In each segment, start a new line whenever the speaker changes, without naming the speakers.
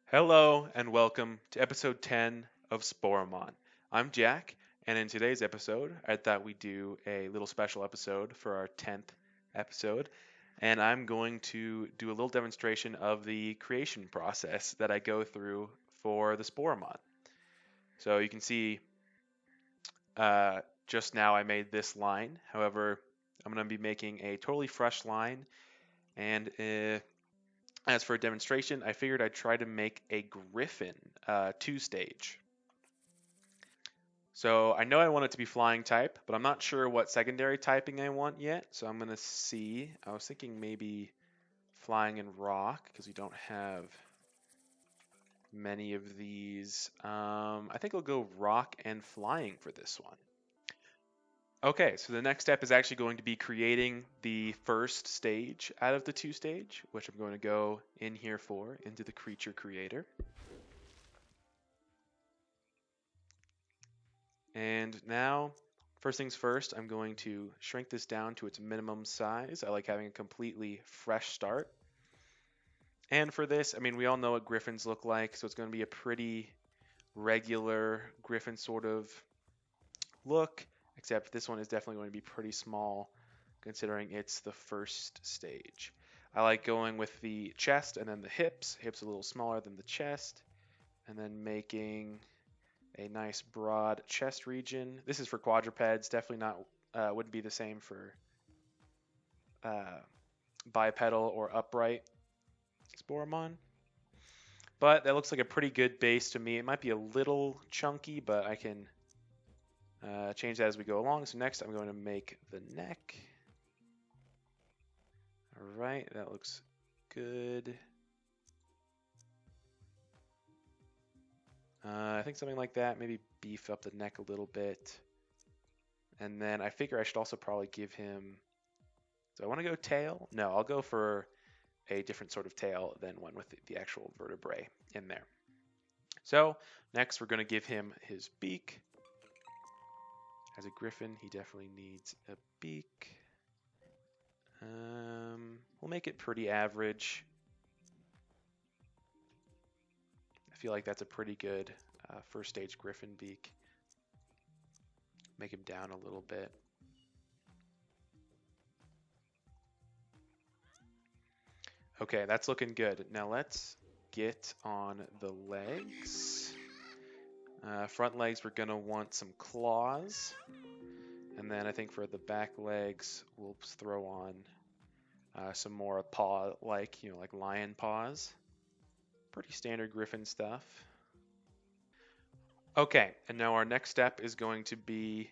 Hello and welcome to episode 10 of Sporemon. I'm Jack, and in today's episode, I thought we'd do a little special episode for our 10th episode, and I'm going to do a little demonstration of the creation process that I go through for the Sporemon. So you can see uh, just now I made this line, however, I'm going to be making a totally fresh line, and as for a demonstration, I figured I'd try to make a griffin two-stage. So I know I want it to be flying type, but I'm not sure what secondary typing I want yet. So I'm going to see. I was thinking maybe flying and rock because we don't have many of these. I think I'll go rock and flying for this one. Okay, so the next step is actually going to be creating the first stage out of the two stage, which I'm going to go in here for, into the creature creator. And now, first things first, I'm going to shrink this down to its minimum size. I like having a completely fresh start. And for this, I mean, we all know what griffins look like, so it's going to be a pretty regular griffin sort of look, except this one is definitely going to be pretty small considering it's the first stage. I like going with the chest and then the hips. Hips a little smaller than the chest, and then making a nice broad chest region. This is for quadrupeds, definitely not wouldn't be the same for uh, bipedal or upright Sporemon. But that looks like a pretty good base to me. It might be a little chunky, but I can change that as we go along. So next I'm going to make the neck. All right, that looks good. I think something like that, maybe beef up the neck a little bit. And then I figure I should also probably give him, do I want to go tail? No, I'll go for a different sort of tail than one with the actual vertebrae in there. So next we're going to give him his beak. As a griffin, he definitely needs a beak. We'll make it pretty average. I feel like that's a pretty good first stage griffin beak. Make him down a little bit. Okay, that's looking good. Now let's get on the legs. Front legs, we're going to want some claws. And then I think for the back legs, we'll throw on some more paw-like, like lion paws. Pretty standard griffin stuff. Okay, and now our next step is going to be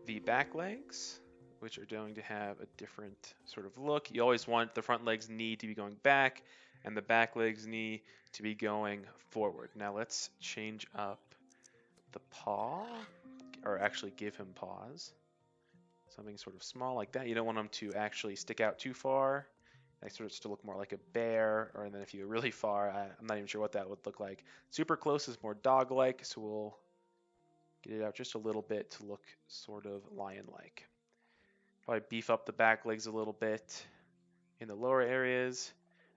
the back legs, which are going to have a different sort of look. You always want the front legs need to be going back, and the back legs need to be going forward. Now let's change up the paw, or actually give him paws. Something sort of small like that. You don't want them to actually stick out too far. They sort of still look more like a bear, or then if you go really far, I'm not even sure what that would look like. Super close is more dog-like, so we'll get it out just a little bit to look sort of lion-like. Probably beef up the back legs a little bit in the lower areas.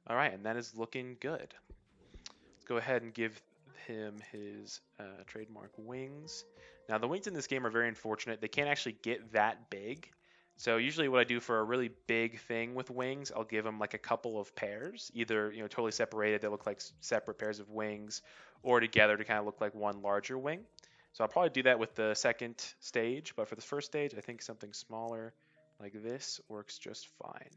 All right, and that is looking good. Let's go ahead and give him his trademark wings. Now, the wings in this game are very unfortunate. They can't actually get that big. So usually what I do for a really big thing with wings, I'll give them like a couple of pairs, either totally separated that look like separate pairs of wings, or together to kind of look like one larger wing. So I'll probably do that with the second stage, but for the first stage, I think something smaller like this works just fine.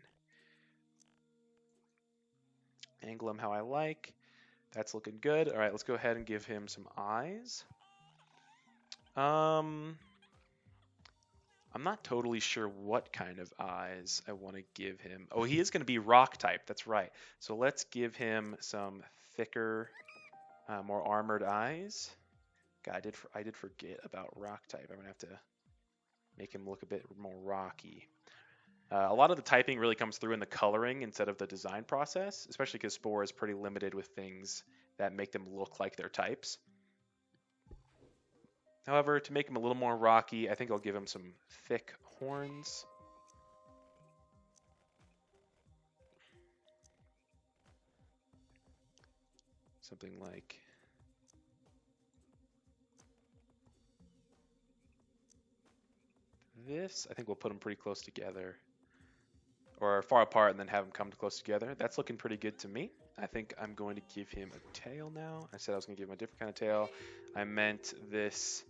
Angle him how I like. That's looking good. All right, let's go ahead and give him some eyes. I'm not totally sure what kind of eyes I want to give him. Oh, he is going to be rock type. That's right. So let's give him some thicker, more armored eyes. God, I did forget about rock type. I'm going to have to make him look a bit more rocky. A lot of the typing really comes through in the coloring instead of the design process, especially because Spore is pretty limited with things that make them look like their types. However, to make him a little more rocky, I think I'll give him some thick horns. something like this. I think we'll put them pretty close together, or far apart and then have them come close together. That's looking pretty good to me. I think I'm going to give him a tail now. I said I was going to give him a different kind of tail. I meant this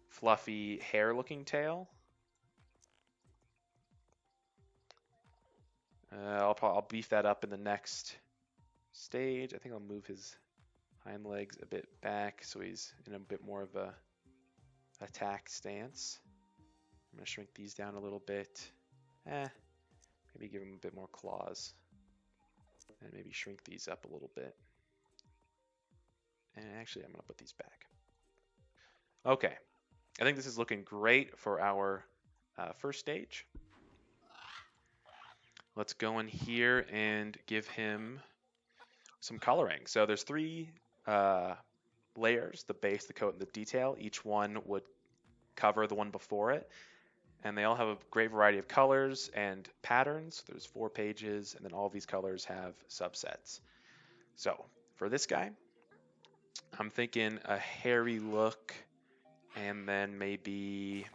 fluffy hair-looking tail. I'll beef that up in the next stage. I think I'll move his hind legs a bit back so he's in a bit more of a attack stance. I'm going to shrink these down a little bit. Maybe give him a bit more claws. And maybe shrink these up a little bit. And actually, I'm going to put these back. Okay. I think this is looking great for our first stage. Let's go in here and give him some coloring. So there's 3 layers, the base, the coat, and the detail. Each one would cover the one before it. And they all have a great variety of colors and patterns. There's 4 pages, and then all these colors have subsets. So for this guy, I'm thinking a hairy look, and then maybe,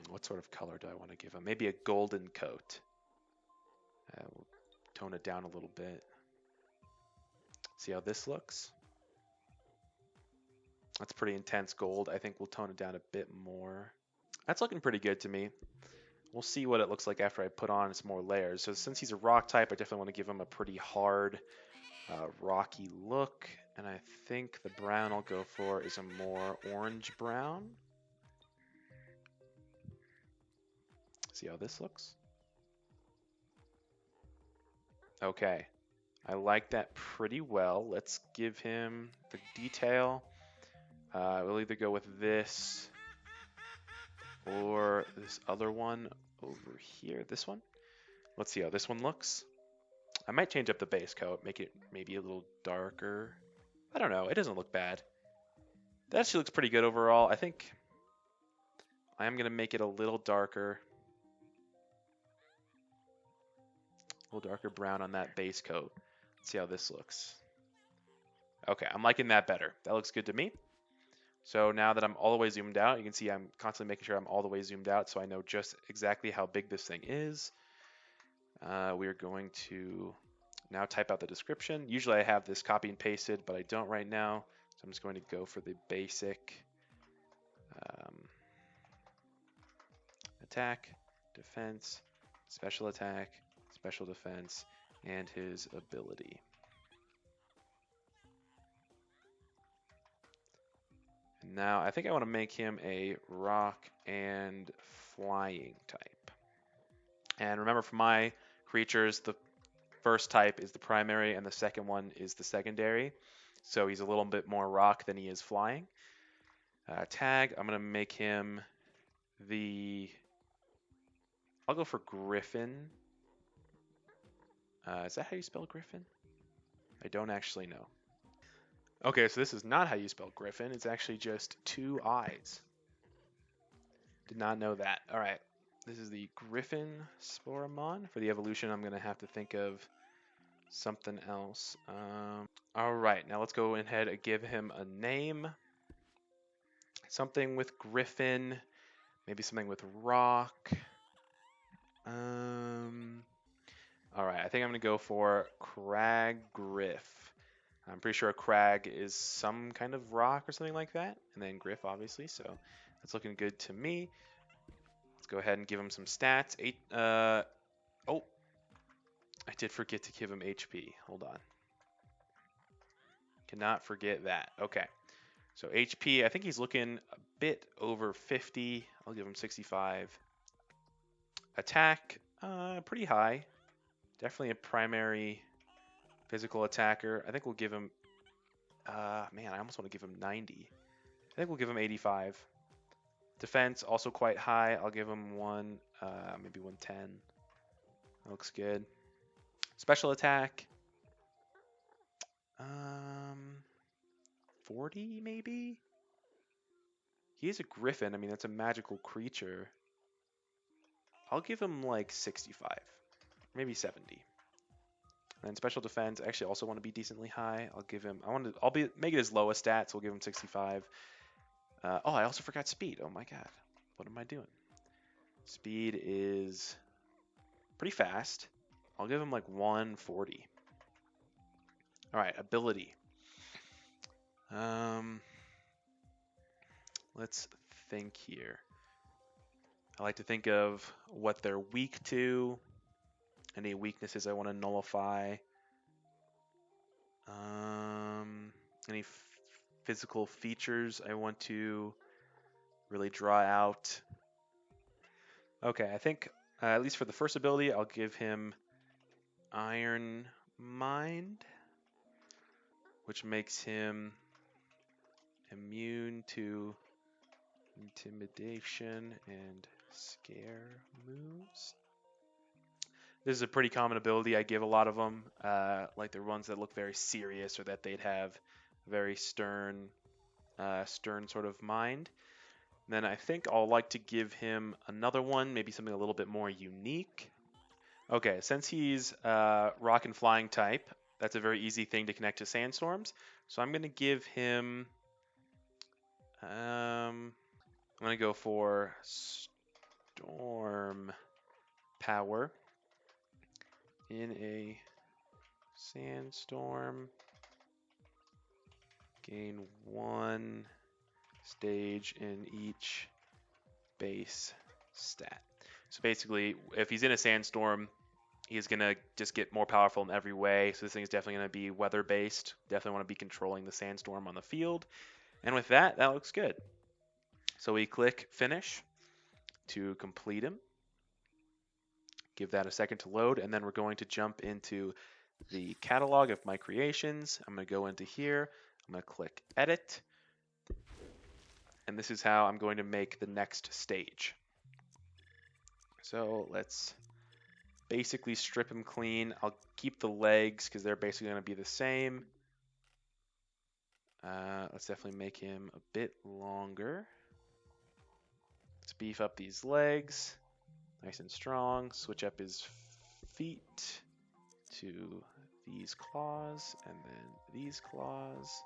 what sort of color do I want to give him? Maybe a golden coat. We'll tone it down a little bit. See how this looks? That's pretty intense gold. I think we'll tone it down a bit more. That's looking pretty good to me. We'll see what it looks like after I put on some more layers. So since he's a rock type, I definitely want to give him a pretty hard, rocky look. And I think the brown I'll go for is a more orange brown. See how this looks? Okay. I like that pretty well. Let's give him the detail. We'll either go with this or this other one over here. This one. Let's see how this one looks. I might change up the base coat, make it maybe a little darker. I don't know. It doesn't look bad. That actually looks pretty good overall. I think I am going to make it a little darker. A little darker brown on that base coat. Let's see how this looks. Okay, I'm liking that better. That looks good to me. So now that I'm all the way zoomed out, you can see I'm constantly making sure I'm all the way zoomed out so I know just exactly how big this thing is. We are going to now type out the description. Usually I have this copy and pasted, but I don't right now. So I'm just going to go for the basic attack, defense, special attack, special defense, and his ability. And now I think I want to make him a rock and flying type. And remember, for my creatures, the first type is the primary and the second one is the secondary. So he's a little bit more rock than he is flying. Tag, I'm going to make him I'll go for griffin. Is that how you spell griffin? I don't actually know. Okay, so this is not how you spell griffin. It's actually just 2 I's. Did not know that. All right. This is the griffin Sporemon. For the evolution, I'm going to have to think of something else. All right, now let's go ahead and give him a name. Something with griffin, maybe something with rock. All right, I think I'm going to go for Crag Griff. I'm pretty sure a crag is some kind of rock or something like that. And then Griff, obviously, so that's looking good to me. Let's go ahead and give him some stats. Oh, I did forget to give him HP. Hold on. Cannot forget that. Okay. So HP, I think he's looking a bit over 50. I'll give him 65. Attack, pretty high. Definitely a primary physical attacker. I think we'll give him, man, I almost want to give him 90. I think we'll give him 85. Defense, also quite high. I'll give him maybe 110. That looks good. Special attack, 40 maybe? He is a griffin. I mean, that's a magical creature. I'll give him like 65, maybe 70. And special defense, I actually also want to be decently high. I'll give him, I'll make it his lowest stat, so we'll give him 65. Oh, I also forgot speed. Oh my god. What am I doing? Speed is pretty fast. I'll give him like 140. All right, ability. Let's think here. I like to think of what they're weak to, any weaknesses I want to nullify, any physical features I want to really draw out. Okay, I think at least for the first ability, I'll give him Iron Mind, which makes him immune to intimidation and scare moves. This is a pretty common ability. I give a lot of them, like the ones that look very serious or that they'd have very stern sort of mind. And then I think I'll like to give him another one, maybe something a little bit more unique. Okay, since he's rock and flying type, that's a very easy thing to connect to sandstorms. So I'm going to give him, I'm going to go for storm power in a sandstorm. Gain 1 stage in each base stat. So basically, if he's in a sandstorm, he's going to just get more powerful in every way. So this thing is definitely going to be weather-based. Definitely want to be controlling the sandstorm on the field. And with that, that looks good. So we click Finish to complete him. Give that a second to load, and then we're going to jump into the catalog of my creations. I'm going to go into here. I'm going to click Edit. And this is how I'm going to make the next stage. So let's basically strip him clean. I'll keep the legs because they're basically going to be the same. Let's definitely make him a bit longer. Let's beef up these legs. Nice and strong. Switch up his feet to these claws and then these claws.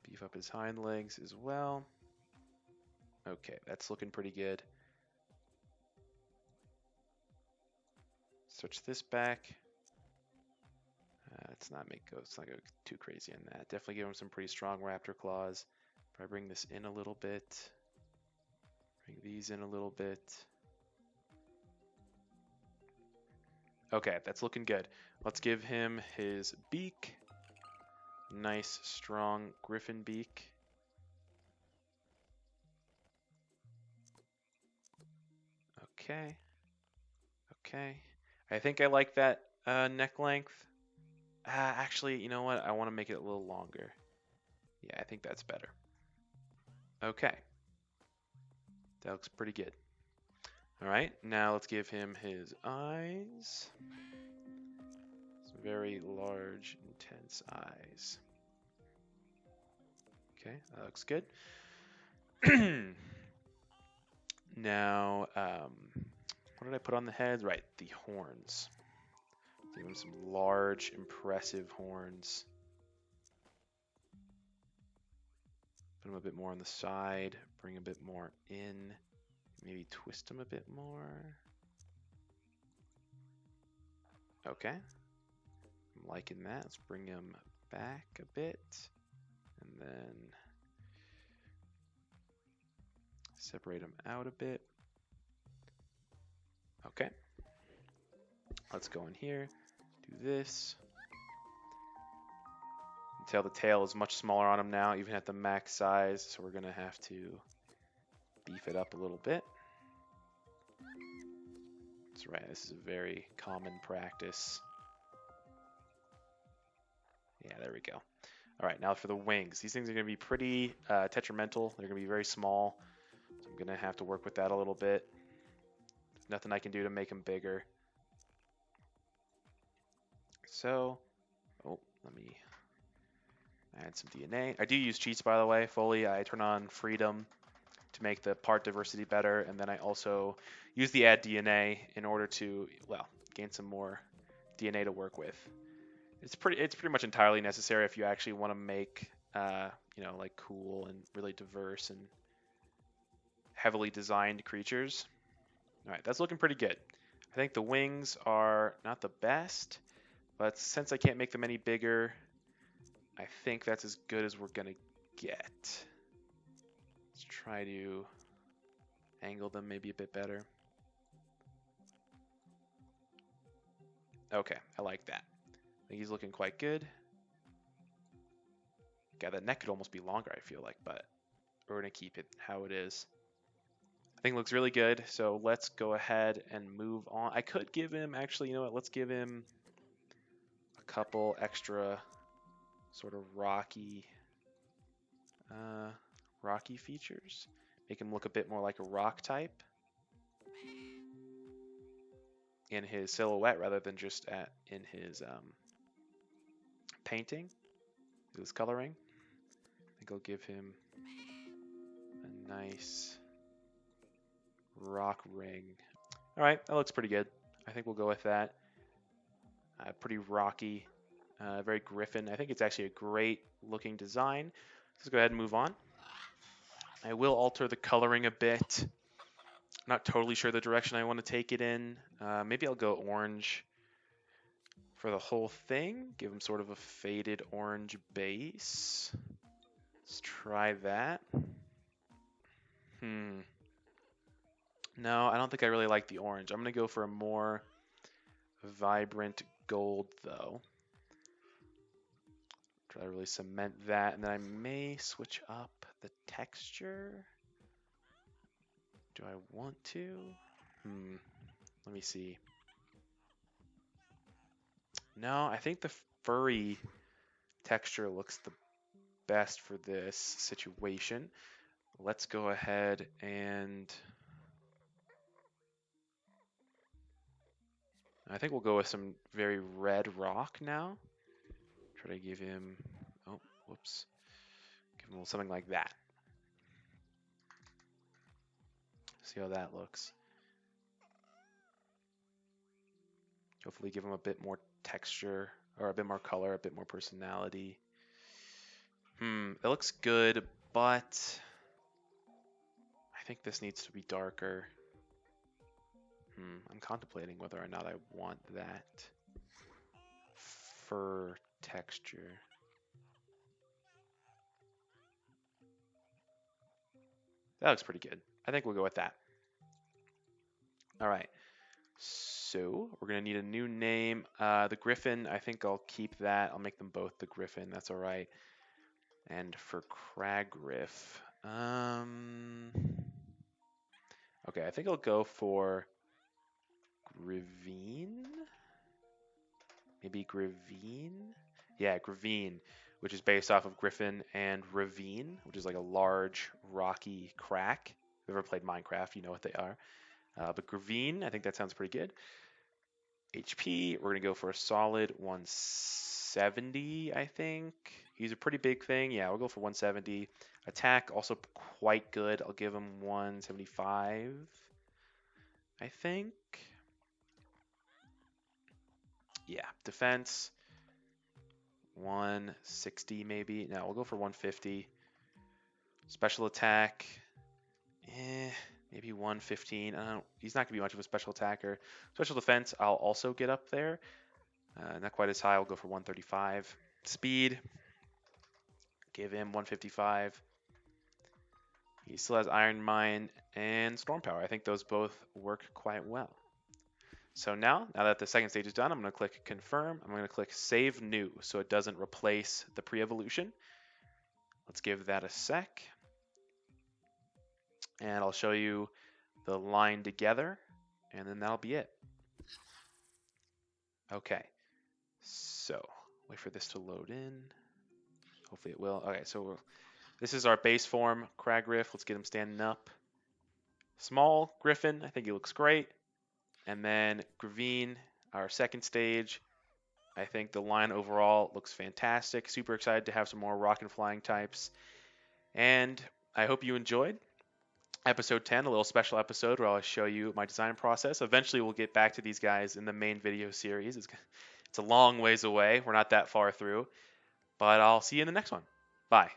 Beef up his hind legs as well. Okay, that's looking pretty good. Switch this back. Let's not go too crazy on that. Definitely give him some pretty strong raptor claws. If I bring this in a little bit, bring these in a little bit. Okay, that's looking good. Let's give him his beak. Nice, strong griffin beak. Okay. Okay. I think I like that neck length. Actually, you know what? I want to make it a little longer. Yeah, I think that's better. Okay. That looks pretty good. All right, now let's give him his eyes. Some very large, intense eyes. Okay, that looks good. Now, what did I put on the head? Right, the horns. Give him some large, impressive horns. Put him a bit more on the side. Bring a bit more in. Maybe twist him a bit more. Okay. I'm liking that. Let's bring him back a bit. And then separate them out a bit. Okay. Let's go in here, do this. You can tell the tail is much smaller on him now, even at the max size, so we're gonna have to beef it up a little bit. That's right, this is a very common practice. Yeah, there we go. All right, now for the wings. These things are gonna be pretty detrimental. They're gonna be very small. So I'm gonna have to work with that a little bit. There's nothing I can do to make them bigger. So, let me add some DNA. I do use cheats, by the way, fully. I turn on freedom to make the part diversity better, and then I also use the add DNA in order to, well, gain some more DNA to work with. It's pretty much entirely necessary if you actually want to make like cool and really diverse and heavily designed creatures. All right, that's looking pretty good. I think the wings are not the best, but since I can't make them any bigger, I think that's as good as we're gonna get. Let's try to angle them maybe a bit better. Okay, I like that. I think he's looking quite good. God, that neck could almost be longer, I feel like, but we're gonna keep it how it is. I think it looks really good, so let's go ahead and move on. I could give him, actually, you know what, let's give him a couple extra sort of rocky features. Make him look a bit more like a rock type in his silhouette rather than just in his painting, his coloring. I think I'll give him a nice rock ring. All right, that looks pretty good. I think we'll go with that. Pretty rocky, very griffin. I think it's actually a great looking design. Let's go ahead and move on. I will alter the coloring a bit. I'm not totally sure the direction I want to take it in. Maybe I'll go orange for the whole thing. Give him sort of a faded orange base. Let's try that. No, I don't think I really like the orange. I'm going to go for a more vibrant gold, though. Try to really cement that, and then I may switch up the texture. Do I want to? Let me see. No, I think the furry texture looks the best for this situation. Let's go ahead and I think we'll go with some very red rock now. Try to give him, oh, whoops. Give him a little something like that. See how that looks. Hopefully give him a bit more texture, or a bit more color, a bit more personality. That looks good, but I think this needs to be darker. I'm contemplating whether or not I want that fur texture. That looks pretty good. I think we'll go with that. All right. So we're going to need a new name. The Griffin, I think I'll keep that. I'll make them both the Griffin. That's all right. And for Cragriff, okay, I think I'll go for Griffin. Maybe Griffin? Yeah, Griffin, which is based off of Griffin, and Ravine, which is like a large rocky crack. If you've ever played Minecraft, you know what they are. But Griffin, I think that sounds pretty good. HP, we're going to go for a solid 170, I think. He's a pretty big thing. Yeah, we'll go for 170. Attack, also quite good. I'll give him 175, I think. Yeah, defense, 160 maybe. No, we'll go for 150. Special attack, maybe 115. He's not going to be much of a special attacker. Special defense, I'll also get up there. Not quite as high. I'll go for 135. Speed, give him 155. He still has Iron Mine and Storm Power. I think those both work quite well. So now that the second stage is done, I'm going to click Confirm. I'm going to click Save New so it doesn't replace the pre-evolution. Let's give that a sec. And I'll show you the line together, and then that'll be it. Okay, so wait for this to load in. Hopefully it will. Okay, so this is our base form, Cragriff. Let's get him standing up. Small Griffin, I think he looks great. And then Griffin, our second stage. I think the line overall looks fantastic. Super excited to have some more rock and flying types. And I hope you enjoyed. episode 10, a little special episode where I'll show you my design process. Eventually, we'll get back to these guys in the main video series. It's a long ways away. We're not that far through, but I'll see you in the next one. Bye.